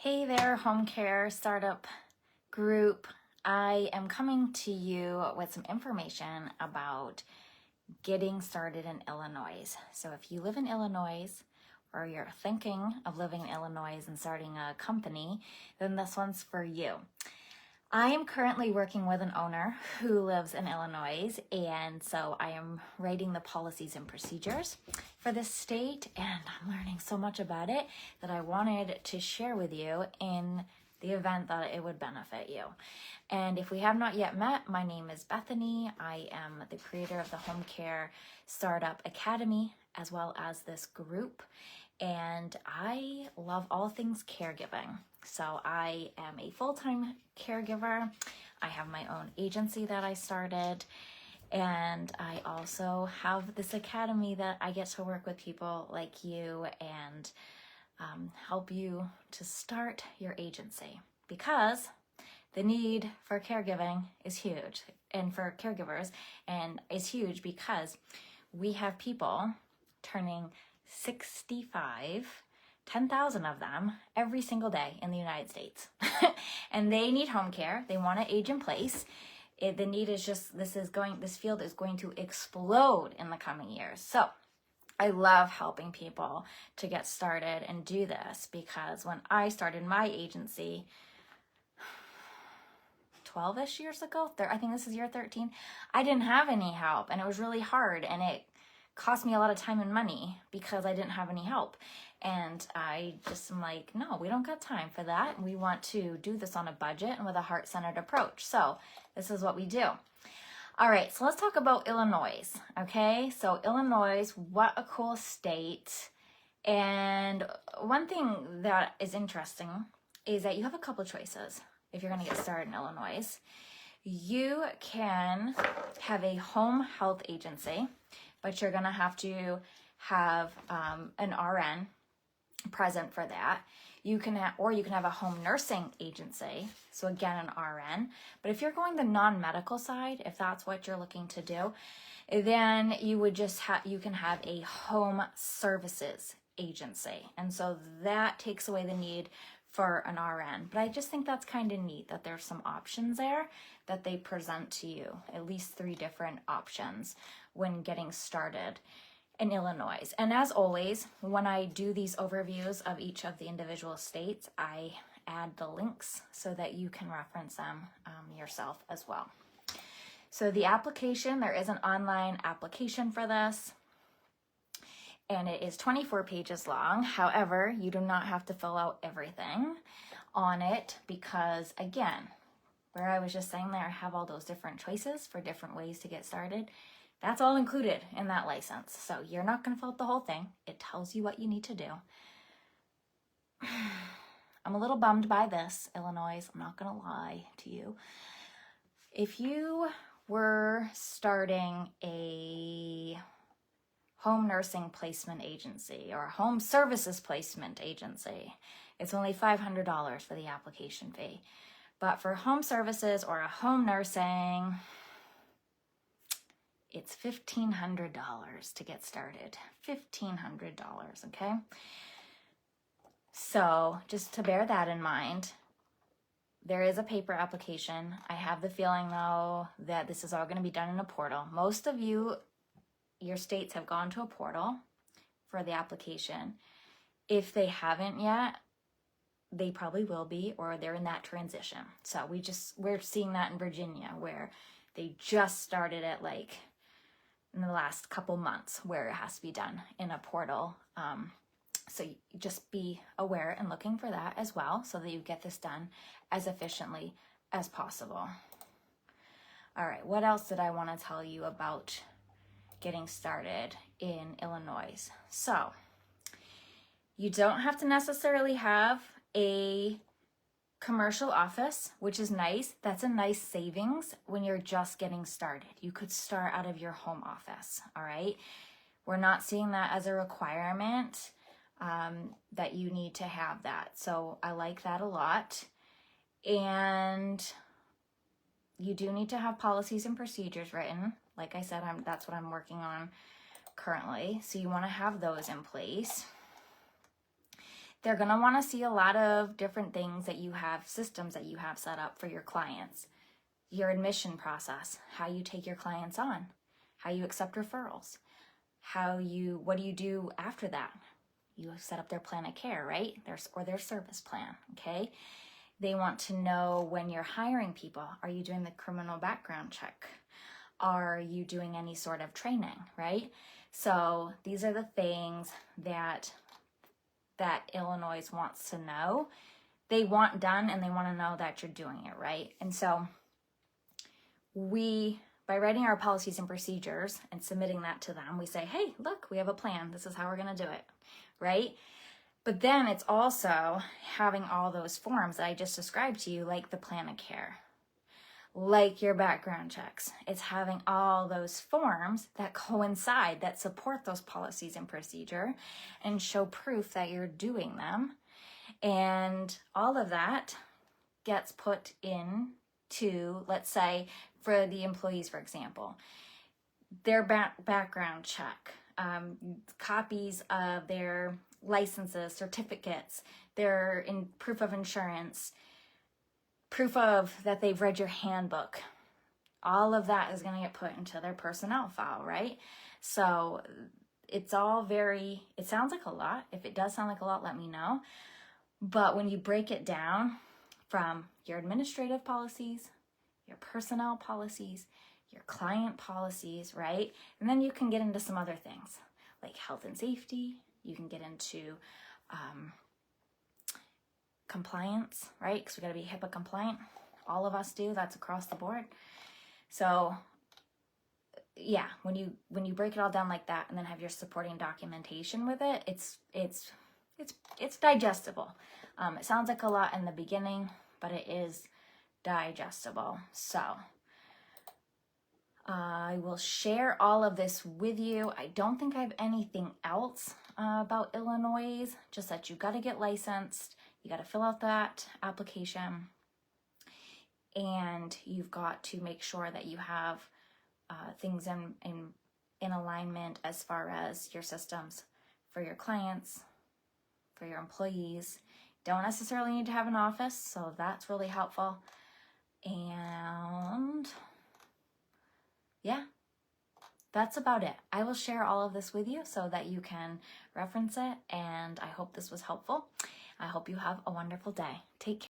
Hey there, home care startup group. I am coming to you with some information about getting started in Illinois. So if you live in Illinois or you're thinking of living in Illinois and starting a company, then this one's for you. I am currently working with an owner who lives in Illinois, and so I am writing the policies and procedures for this state, and I'm learning so much about it that I wanted to share with you in the event that it would benefit you. And if we have not yet met, my name is Bethany. I am the creator of the Home Care Startup Academy, as well as this group, and I love all things caregiving. So I am a full-time caregiver. I have my own agency that I started, and I also have this academy that I get to work with people like you and help you to start your agency, because the need for caregiving is huge, and for caregivers, and is huge because we have people turning 65, 10,000 of them every single day in the United States. And they need home care. They want to age in place. The need is just, this field is going to explode in the coming years. So I love helping people to get started and do this, because when I started my agency 12-ish years ago, I think this is year 13, I didn't have any help, and it was really hard, and it cost me a lot of time and money because I didn't have any help. And I just am like, no, we don't got time for that. We want to do this on a budget and with a heart-centered approach. So this is what we do. All right, so let's talk about Illinois, okay? So Illinois, what a cool state. And one thing that is interesting is that you have a couple choices if you're gonna get started in Illinois. You can have a home health agency, but you're gonna have to have an RN present for that. You can have a home nursing agency, so again an RN. But if you're going the non-medical side, if that's what you're looking to do, then you can have a home services agency, and so that takes away the need for an RN. But I just think that's kind of neat that there's some options there that they present to you, at least 3 different options when getting started in Illinois. And as always, when I do these overviews of each of the individual states, I add the links so that you can reference them yourself as well. So the application, there is an online application for this, and it is 24 pages long. However, you do not have to fill out everything on it because, again, where I was just saying there, I have all those different choices for different ways to get started. That's all included in that license. So you're not going to fill out the whole thing. It tells you what you need to do. I'm a little bummed by this, Illinois. I'm not going to lie to you. If you were starting a home nursing placement agency or a home services placement agency, it's only $500 for the application fee. But for home services or a home nursing, it's $1,500 to get started. $1,500, okay? So just to bear that in mind, there is a paper application. I have the feeling, though, that this is all going to be done in a portal. Most of you, your states have gone to a portal for the application. If they haven't yet, they probably will be, or they're in that transition. So we're seeing that in Virginia, where they just started it like in the last couple months, where it has to be done in a portal. So you just be aware and looking for that as well, so that you get this done as efficiently as possible. All right, what else did I want to tell you about getting started in Illinois? So you don't have to necessarily have a commercial office, which is nice. That's a nice savings when you're just getting started. You could start out of your home office, all right? We're not seeing that as a requirement that you need to have that. So I like that a lot. And you do need to have policies and procedures written. Like I said, that's what I'm working on currently. So you want to have those in place. They're going to want to see a lot of different things that you have, systems that you have set up for your clients. Your admission process, how you take your clients on, how you accept referrals, what do you do after that? You set up their plan of care, right? Or their service plan, okay? They want to know when you're hiring people, are you doing the criminal background check? Are you doing any sort of training, right? So these are the things that Illinois wants to know. They want done, and they want to know that you're doing it, right? And so by writing our policies and procedures and submitting that to them, we say, hey, look, we have a plan. This is how we're going to do it, right? But then it's also having all those forms that I just described to you, like the plan of care, like your background checks. It's having all those forms that coincide, that support those policies and procedure and show proof that you're doing them. And all of that gets put into, let's say, for the employees, for example, their background check, copies of their licenses, certificates, their proof of insurance, proof of that they've read your handbook. All of that is going to get put into their personnel file, right? So it's all it sounds like a lot. If it does sound like a lot, let me know. But when you break it down from your administrative policies, your personnel policies, your client policies, right? And then you can get into some other things like health and safety. You can get into compliance, right? Because we got to be HIPAA compliant. All of us do. That's across the board. So yeah, when you break it all down like that and then have your supporting documentation with it, it's digestible. It sounds like a lot in the beginning, but it is digestible. So I will share all of this with you. I don't think I have anything else about Illinois, just that you got to get licensed. You got to fill out that application, and you've got to make sure that you have things in alignment as far as your systems for your clients, for your employees. Don't necessarily need to have an office, so that's really helpful. And yeah, that's about it. I will share all of this with you so that you can reference it, and I hope this was helpful. I hope you have a wonderful day. Take care.